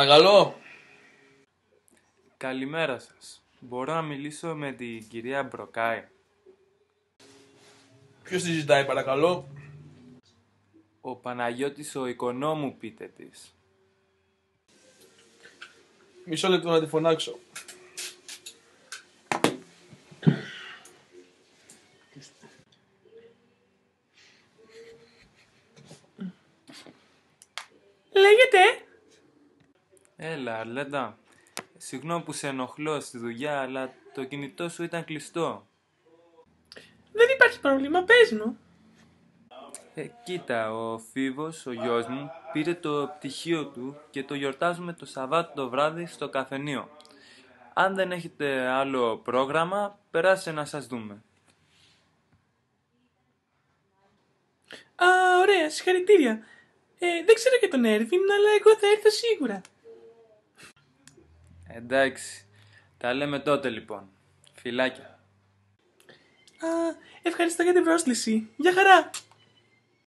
Παρακαλώ. Καλημέρα σας. Μπορώ να μιλήσω με την κυρία Μπροκάη? Ποιος συζητάει, παρακαλώ? Ο Παναγιώτης ο οικονόμου, πείτε της. Μισό λεπτό να τη φωνάξω. Λέγεται. Έλα, Αρλέντα. Συγγνώμη που σε ενοχλώ στη δουλειά, αλλά το κινητό σου ήταν κλειστό. Δεν υπάρχει πρόβλημα, πες μου. Κοίτα, ο Φίβος, ο γιος μου, πήρε το πτυχίο του και το γιορτάζουμε το Σαββάτο το βράδυ στο καφενείο. Αν δεν έχετε άλλο πρόγραμμα, περάστε να σας δούμε. Α, ωραία, συγχαρητήρια. Δεν ξέρω για τον Έρβιν, αλλά εγώ θα έρθω σίγουρα. Εντάξει, τα λέμε τότε λοιπόν. Φιλάκια. Α, ευχαριστώ για την πρόσκληση. Γεια χαρά.